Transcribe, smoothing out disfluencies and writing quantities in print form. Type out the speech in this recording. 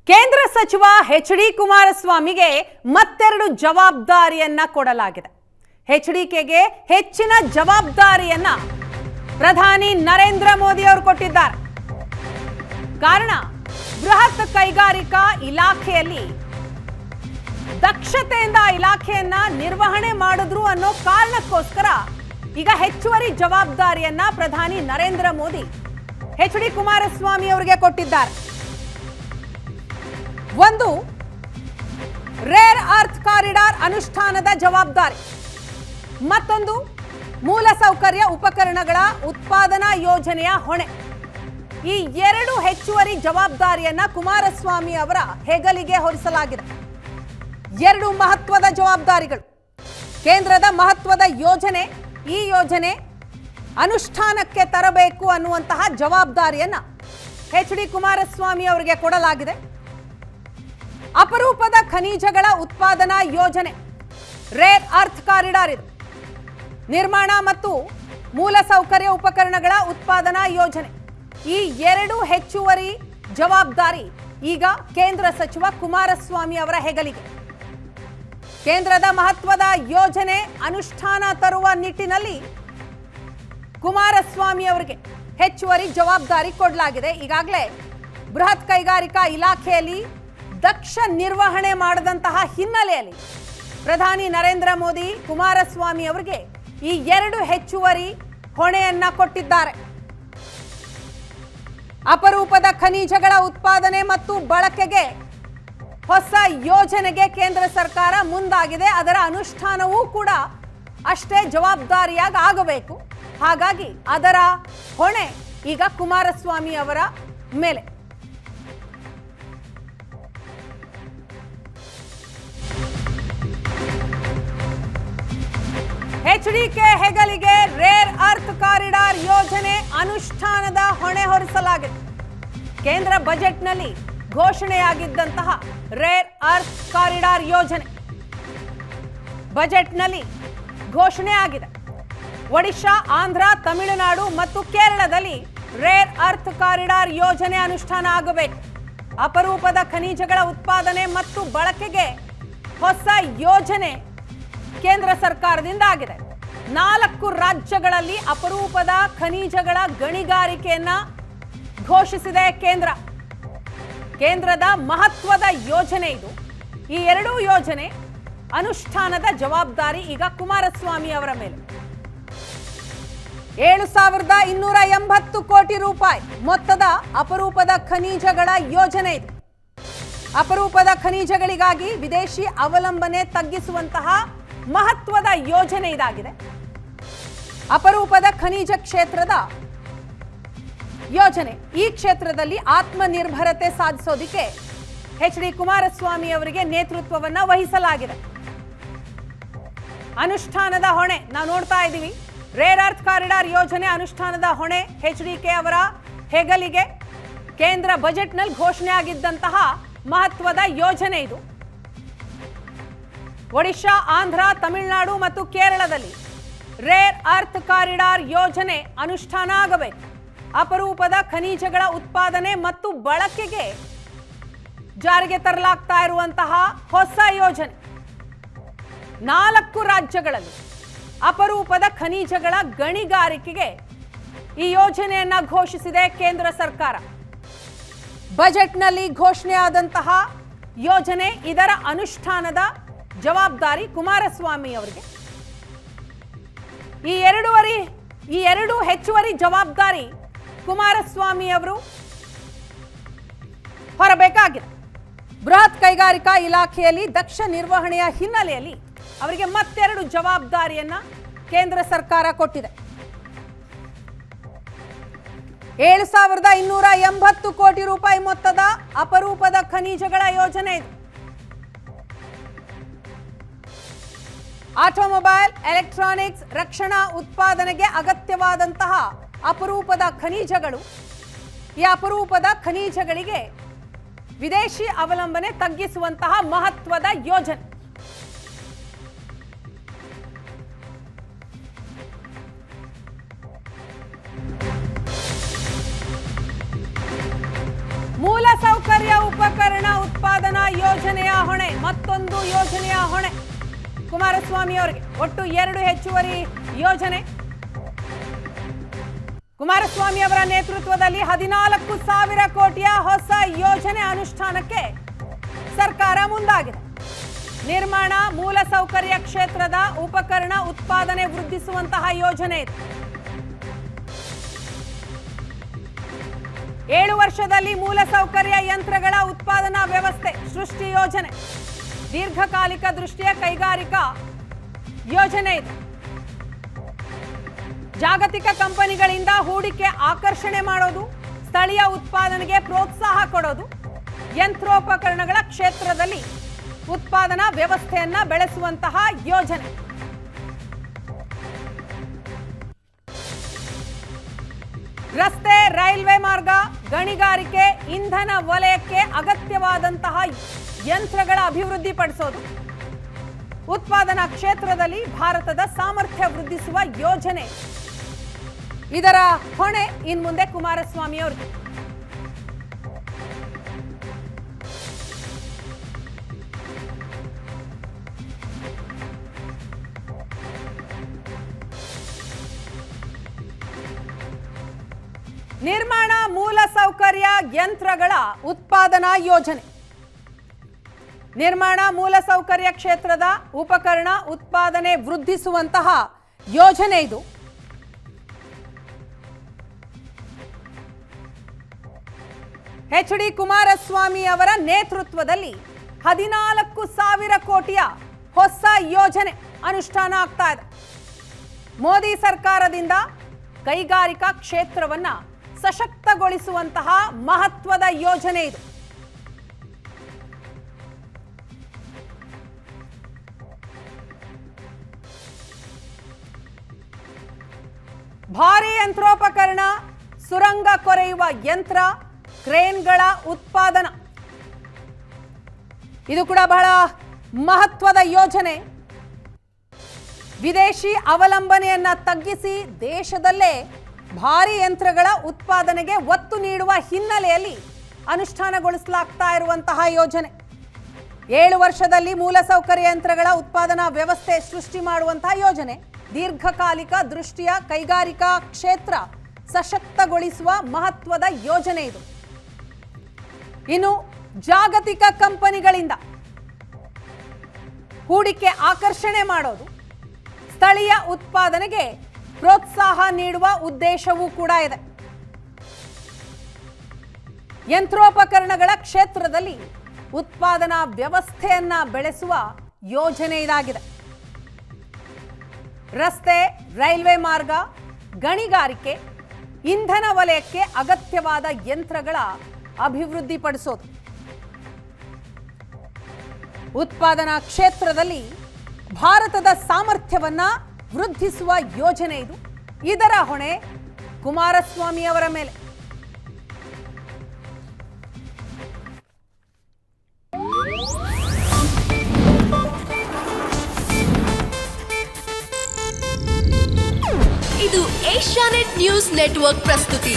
ಕೇಂದ್ರ ಸಚಿವ ಎಚ್.ಡಿ. ಕುಮಾರಸ್ವಾಮಿಗೆ ಮತ್ತೆರಡು ಜವಾಬ್ದಾರಿಯನ್ನ ಕೊಡಲಾಗಿದೆ. ಎಚ್.ಡಿ.ಕೆಗೆ ಹೆಚ್ಚಿನ ಜವಾಬ್ದಾರಿಯನ್ನ ಪ್ರಧಾನಿ ನರೇಂದ್ರ ಮೋದಿ ಅವರು ಕೊಟ್ಟಿದ್ದಾರೆ. ಕಾರಣ ಬೃಹತ್ ಕೈಗಾರಿಕಾ ಇಲಾಖೆಯಲ್ಲಿ ದಕ್ಷತೆಯಿಂದ ಇಲಾಖೆಯನ್ನ ನಿರ್ವಹಣೆ ಮಾಡಿದ್ರು ಅನ್ನೋ ಕಾರಣಕ್ಕೋಸ್ಕರ ಈಗ ಹೆಚ್ಚುವರಿ ಜವಾಬ್ದಾರಿಯನ್ನ ಪ್ರಧಾನಿ ನರೇಂದ್ರ ಮೋದಿ ಎಚ್.ಡಿ. ಕುಮಾರಸ್ವಾಮಿ ಅವರಿಗೆ ಕೊಟ್ಟಿದ್ದಾರೆ. ಒಂದು ರೇರ್ ಅರ್ತ್ ಕಾರಿಡಾರ್ ಅನುಷ್ಠಾನದ ಜವಾಬ್ದಾರಿ, ಮತ್ತೊಂದು ಮೂಲಸೌಕರ್ಯ ಉಪಕರಣಗಳ ಉತ್ಪಾದನಾ ಯೋಜನೆಯ ಹೊಣೆ. ಈ ಎರಡು ಹೆಚ್ಚುವರಿ ಜವಾಬ್ದಾರಿಯನ್ನ ಕುಮಾರಸ್ವಾಮಿ ಅವರ ಹೆಗಲಿಗೆ ಹೊರಿಸಲಾಗಿದೆ. ಎರಡು ಮಹತ್ವದ ಜವಾಬ್ದಾರಿಗಳು. ಕೇಂದ್ರದ ಮಹತ್ವದ ಯೋಜನೆ, ಈ ಯೋಜನೆ ಅನುಷ್ಠಾನಕ್ಕೆ ತರಬೇಕು ಅನ್ನುವಂತಹ ಜವಾಬ್ದಾರಿಯನ್ನ ಎಚ್.ಡಿ. ಕುಮಾರಸ್ವಾಮಿ ಅವರಿಗೆ ಕೊಡಲಾಗಿದೆ. ಅಪರೂಪದ ಖನಿಜಗಳ ಉತ್ಪಾದನಾ ಯೋಜನೆ ರೇರ್ ಅರ್ತ್ ಕಾರಿಡಾರ್ ಇದು. ನಿರ್ಮಾಣ ಮತ್ತು ಮೂಲಸೌಕರ್ಯ ಉಪಕರಣಗಳ ಉತ್ಪಾದನಾ ಯೋಜನೆ, ಈ ಎರಡು ಹೆಚ್ಚುವರಿ ಜವಾಬ್ದಾರಿ ಈಗ ಕೇಂದ್ರ ಸಚಿವ ಕುಮಾರಸ್ವಾಮಿ ಅವರ ಹೆಗಲಿಗೆ. ಕೇಂದ್ರದ ಮಹತ್ವದ ಯೋಜನೆ ಅನುಷ್ಠಾನ ತರುವ ನಿಟ್ಟಿನಲ್ಲಿ ಕುಮಾರಸ್ವಾಮಿ ಅವರಿಗೆ ಹೆಚ್ಚುವರಿ ಜವಾಬ್ದಾರಿ ಕೊಡಲಾಗಿದೆ. ಈಗಾಗಲೇ ಬೃಹತ್ ಕೈಗಾರಿಕಾ ಇಲಾಖೆಯಲ್ಲಿ ದಕ್ಷ ನಿರ್ವಹಣೆ ಮಾಡದಂತಹ ಹಿನ್ನೆಲೆಯಲ್ಲಿ ಪ್ರಧಾನಿ ನರೇಂದ್ರ ಮೋದಿ ಕುಮಾರಸ್ವಾಮಿ ಅವರಿಗೆ ಈ ಎರಡು ಹೆಚ್ಚುವರಿ ಹೊಣೆಯನ್ನ ಕೊಟ್ಟಿದ್ದಾರೆ. ಅಪರೂಪದ ಖನಿಜಗಳ ಉತ್ಪಾದನೆ ಮತ್ತು ಬಳಕೆಗೆ ಹೊಸ ಯೋಜನೆಗೆ ಕೇಂದ್ರ ಸರ್ಕಾರ ಮುಂದಾಗಿದೆ. ಅದರ ಅನುಷ್ಠಾನವೂ ಕೂಡ ಅಷ್ಟೇ ಜವಾಬ್ದಾರಿಯಾಗಿ ಆಗಬೇಕು. ಹಾಗಾಗಿ ಅದರ ಹೊಣೆ ಈಗ ಕುಮಾರಸ್ವಾಮಿ ಅವರ ಮೇಲೆ. ಎಚ್.ಡಿ.ಕೆ ಹೆಗಲಿಗೆ ರೇರ್ ಅರ್ತ್ ಕಾರಿಡಾರ್ ಯೋಜನೆ ಅನುಷ್ಠಾನದ ಹೊಣೆ ಹೊರಿಸಲಾಗಿದೆ. ಕೇಂದ್ರ ಬಜೆಟ್ನಲ್ಲಿ ಘೋಷಣೆಯಾಗಿದ್ದಂತಹ ರೇರ್ ಅರ್ತ್ ಕಾರಿಡಾರ್ ಯೋಜನೆ ಬಜೆಟ್ನಲ್ಲಿ ಘೋಷಣೆ ಆಗಿದೆ. ಒಡಿಶಾ, ಆಂಧ್ರ, ತಮಿಳುನಾಡು ಮತ್ತು ಕೇರಳದಲ್ಲಿ ರೇರ್ ಅರ್ತ್ ಕಾರಿಡಾರ್ ಯೋಜನೆ ಅನುಷ್ಠಾನ ಆಗಬೇಕು. ಅಪರೂಪದ ಖನಿಜಗಳ ಉತ್ಪಾದನೆ ಮತ್ತು ಬಳಕೆಗೆ ಹೊಸ ಯೋಜನೆ ಕೇಂದ್ರ ಸರ್ಕಾರದಿಂದ ಆಗಿದೆ. 4 ರಾಜ್ಯಗಳಲ್ಲಿ ಅಪರೂಪದ ಖನಿಜಗಳ ಗಣಿಗಾರಿಕೆಯನ್ನ ಘೋಷಿಸಿದೆ ಕೇಂದ್ರ. ಕೇಂದ್ರದ ಮಹತ್ವದ ಯೋಜನೆ ಇದು. ಈ ಎರಡೂ ಯೋಜನೆ ಅನುಷ್ಠಾನದ ಜವಾಬ್ದಾರಿ ಈಗ ಕುಮಾರಸ್ವಾಮಿ ಅವರ ಮೇಲೆ. 7,280 ಕೋಟಿ ರೂಪಾಯಿ ಮೊತ್ತದ ಅಪರೂಪದ ಖನಿಜಗಳ ಯೋಜನೆ ಇದು. ಅಪರೂಪದ ಖನಿಜಗಳಿಗಾಗಿ ವಿದೇಶಿ ಅವಲಂಬನೆ ತಗ್ಗಿಸುವಂತಹ ಮಹತ್ವದ ಯೋಜನೆ ಇದಾಗಿದೆ. ಅಪರೂಪದ ಖನಿಜ ಕ್ಷೇತ್ರದ ಯೋಜನೆ. ಈ ಕ್ಷೇತ್ರದಲ್ಲಿ ಆತ್ಮನಿರ್ಭರತೆ ಸಾಧಿಸೋದಕ್ಕೆ ಎಚ್.ಡಿ. ಕುಮಾರಸ್ವಾಮಿ ಅವರಿಗೆ ನೇತೃತ್ವವನ್ನ ವಹಿಸಲಾಗಿದೆ. ಅನುಷ್ಠಾನದ ಹೊಣೆ ನಾವು ನೋಡ್ತಾ ಇದ್ದೀವಿ. ರೇರ್ ಅರ್ತ್ ಕಾರಿಡಾರ್ ಯೋಜನೆ ಅನುಷ್ಠಾನದ ಹೊಣೆ ಎಚ್.ಡಿ.ಕೆ ಅವರ ಹೆಗಲಿಗೆ. ಕೇಂದ್ರ ಬಜೆಟ್ನಲ್ಲಿ ಘೋಷಣೆ ಆಗಿದ್ದಂತಹ ಮಹತ್ವದ ಯೋಜನೆ ಇದು. ಒಡಿಶಾ, ಆಂಧ್ರ, ತಮಿಳುನಾಡು ಮತ್ತು ಕೇರಳದಲ್ಲಿ ರೇರ್ ಅರ್ತ್ ಕಾರಿಡಾರ್ ಯೋಜನೆ ಅನುಷ್ಠಾನ ಆಗಬೇಕು. ಅಪರೂಪದ ಖನಿಜಗಳ ಉತ್ಪಾದನೆ ಮತ್ತು ಬಳಕೆಗೆ ಜಾರಿಗೆ ತರಲಾಗ್ತಾ ಇರುವಂತಹ ಹೊಸ ಯೋಜನೆ. 4 ರಾಜ್ಯಗಳಲ್ಲಿ ಅಪರೂಪದ ಖನಿಜಗಳ ಗಣಿಗಾರಿಕೆಗೆ ಈ ಯೋಜನೆಯನ್ನ ಘೋಷಿಸಿದೆ ಕೇಂದ್ರ ಸರ್ಕಾರ. ಬಜೆಟ್ನಲ್ಲಿ ಘೋಷಣೆಯಾದಂತಹ ಯೋಜನೆ, ಇದರ ಅನುಷ್ಠಾನದ ಜವಾಬ್ದಾರಿ ಕುಮಾರಸ್ವಾಮಿ ಅವರಿಗೆ. ಈ ಎರಡು ಹೆಚ್ಚುವರಿ ಜವಾಬ್ದಾರಿ ಕುಮಾರಸ್ವಾಮಿ ಅವರು ಹೊರಬೇಕಾಗಿದೆ. ಬೃಹತ್ ಕೈಗಾರಿಕಾ ಇಲಾಖೆಯಲ್ಲಿ ದಕ್ಷ ನಿರ್ವಹಣೆಯ ಹಿನ್ನೆಲೆಯಲ್ಲಿ ಅವರಿಗೆ ಮತ್ತೆರಡು ಜವಾಬ್ದಾರಿಯನ್ನ ಕೇಂದ್ರ ಸರ್ಕಾರ ಕೊಟ್ಟಿದೆ. 7,280 ಕೋಟಿ ರೂಪಾಯಿ ಮೊತ್ತದ ಅಪರೂಪದ ಖನಿಜಗಳ ಯೋಜನೆ ಇದು. ಆಟೋಮೊಬೈಲ್, ಎಲೆಕ್ಟ್ರಾನಿಕ್ಸ್, ರಕ್ಷಣಾ ಉತ್ಪಾದನೆಗೆ ಅಗತ್ಯವಾದಂತಹ ಅಪರೂಪದ ಖನಿಜಗಳು. ಈ ಅಪರೂಪದ ಖನಿಜಗಳಿಗೆ ವಿದೇಶಿ ಅವಲಂಬನೆ ತಗ್ಗಿಸುವಂತಹ ಮಹತ್ವದ ಯೋಜನೆ. ಮೂಲಸೌಕರ್ಯ ಉಪಕರಣ ಹೊಣೆ ಕುಮಾರಸ್ವಾಮಿ ಅವರಿಗೆ. ಒಟ್ಟು 2 ಹೆಚ್ಚುವರಿ ಯೋಜನೆ. ಕುಮಾರಸ್ವಾಮಿ ಅವರ ನೇತೃತ್ವದಲ್ಲಿ 14,000 ಕೋಟಿಯ ಹೊಸ ಯೋಜನೆ ಅನುಷ್ಠಾನಕ್ಕೆ ಸರ್ಕಾರ ಮುಂದಾಗಿದೆ. ನಿರ್ಮಾಣ ಮೂಲಸೌಕರ್ಯ ಕ್ಷೇತ್ರದ ಉಪಕರಣ ಉತ್ಪಾದನೆ ವೃದ್ಧಿಸುವಂತಹ ಯೋಜನೆ ಇದೆ. 7 ವರ್ಷದಲ್ಲಿ ಮೂಲಸೌಕರ್ಯ ಯಂತ್ರಗಳ ಉತ್ಪಾದನಾ ವ್ಯವಸ್ಥೆ ಸೃಷ್ಟಿ ಯೋಜನೆ. ದೀರ್ಘಕಾಲಿಕ ದೃಷ್ಟಿಯ ಕೈಗಾರಿಕಾ ಯೋಜನೆ ಇದೆ. ಜಾಗತಿಕ ಕಂಪನಿಗಳಿಂದ ಹೂಡಿಕೆ ಆಕರ್ಷಣೆ ಮಾಡೋದು, ಸ್ಥಳೀಯ ಉತ್ಪಾದನೆಗೆ ಪ್ರೋತ್ಸಾಹ ಕೊಡೋದು, ಯಂತ್ರೋಪಕರಣಗಳ ಕ್ಷೇತ್ರದಲ್ಲಿ ಉತ್ಪಾದನಾ ವ್ಯವಸ್ಥೆಯನ್ನ ಬೆಳೆಸುವಂತಹ ಯೋಜನೆ. ರಸ್ತೆ, ರೈಲ್ವೆ ಮಾರ್ಗ, ಗಣಿಗಾರಿಕೆ, ಇಂಧನ ವಲಯಕ್ಕೆ ಅಗತ್ಯವಾದಂತಹ ಯಂತ್ರಗಳ ಅಭಿವೃದ್ಧಿ ಪಡಿಸೋದು, ಉತ್ಪಾದನಾ ಕ್ಷೇತ್ರದಲ್ಲಿ ಭಾರತದ ಸಾಮರ್ಥ್ಯ ವೃದ್ಧಿಸುವ ಯೋಜನೆ. ಇದರ ಹೊಣೆ ಇನ್ಮುಂದೆ ಕುಮಾರಸ್ವಾಮಿ ಅವರಿಗೆ. ನಿರ್ಮಾಣ ಮೂಲಸೌಕರ್ಯ ಯಂತ್ರಗಳ ಉತ್ಪಾದನಾ ಯೋಜನೆ. ನಿರ್ಮಾಣ ಮೂಲಸೌಕರ್ಯ ಕ್ಷೇತ್ರದ ಉಪಕರಣ ಉತ್ಪಾದನೆ ವೃದ್ಧಿಸುವಂತಹ ಯೋಜನೆ ಇದು. ಎಚ್.ಡಿ. ಕುಮಾರಸ್ವಾಮಿ ಅವರ ನೇತೃತ್ವದಲ್ಲಿ 14,000 ಕೋಟಿಯ ಹೊಸ ಯೋಜನೆ ಅನುಷ್ಠಾನ ಆಗ್ತಾ ಇದೆ. ಮೋದಿ ಸರ್ಕಾರದಿಂದ ಕೈಗಾರಿಕಾ ಕ್ಷೇತ್ರವನ್ನ ಸಶಕ್ತಗೊಳಿಸುವಂತಹ ಮಹತ್ವದ ಯೋಜನೆ ಇದು. ಭಾರಿ ಯಂತ್ರೋಪಕರಣ, ಸುರಂಗ ಕೊರೆಯುವ ಯಂತ್ರ, ಕ್ರೇನ್ಗಳ ಉತ್ಪಾದನಾ, ಇದು ಕೂಡ ಬಹಳ ಮಹತ್ವದ ಯೋಜನೆ. ವಿದೇಶಿ ಅವಲಂಬನೆಯನ್ನ ತಗ್ಗಿಸಿ ದೇಶದಲ್ಲೇ ಭಾರಿ ಯಂತ್ರಗಳ ಉತ್ಪಾದನೆಗೆ ಒತ್ತು ನೀಡುವ ಹಿನ್ನೆಲೆಯಲ್ಲಿ ಅನುಷ್ಠಾನಗೊಳಿಸಲಾಗ್ತಾ ಇರುವಂತಹ ಯೋಜನೆ. 7 ವರ್ಷದಲ್ಲಿ ಮೂಲಸೌಕರ್ಯ ಯಂತ್ರಗಳ ಉತ್ಪಾದನಾ ವ್ಯವಸ್ಥೆ ಸೃಷ್ಟಿ ಮಾಡುವಂತಹ ಯೋಜನೆ. ದೀರ್ಘಕಾಲಿಕ ದೃಷ್ಟಿಯ ಕೈಗಾರಿಕಾ ಕ್ಷೇತ್ರ ಸಶಕ್ತಗೊಳಿಸುವ ಮಹತ್ವದ ಯೋಜನೆ ಇದು. ಇನ್ನು ಜಾಗತಿಕ ಕಂಪನಿಗಳಿಂದ ಹೂಡಿಕೆ ಆಕರ್ಷಣೆ ಮಾಡೋದು, ಸ್ಥಳೀಯ ಉತ್ಪಾದನೆಗೆ ಪ್ರೋತ್ಸಾಹ ನೀಡುವ ಉದ್ದೇಶವೂ ಕೂಡ ಇದೆ. ಯಂತ್ರೋಪಕರಣಗಳ ಕ್ಷೇತ್ರದಲ್ಲಿ ಉತ್ಪಾದನಾ ವ್ಯವಸ್ಥೆಯನ್ನ ಬೆಳೆಸುವ ಯೋಜನೆ ಇದಾಗಿದೆ. ರಸ್ತೆ, ರೈಲ್ವೆ ಮಾರ್ಗ, ಗಣಿಗಾರಿಕೆ, ಇಂಧನ ವಲಯಕ್ಕೆ ಅಗತ್ಯವಾದ ಯಂತ್ರಗಳ ಅಭಿವೃದ್ಧಿಪಡಿಸೋದು, ಉತ್ಪಾದನಾ ಕ್ಷೇತ್ರದಲ್ಲಿ ಭಾರತದ ಸಾಮರ್ಥ್ಯವನ್ನ ವೃದ್ಧಿಸುವ ಯೋಜನೆ ಇದು. ಇದರ ಹೊಣೆ ಕುಮಾರಸ್ವಾಮಿ ಅವರ ಮೇಲೆ. ಇದು ಏಷ್ಯಾನೆಟ್ ನ್ಯೂಸ್ ನೆಟ್ವರ್ಕ್ ಪ್ರಸ್ತುತಿ.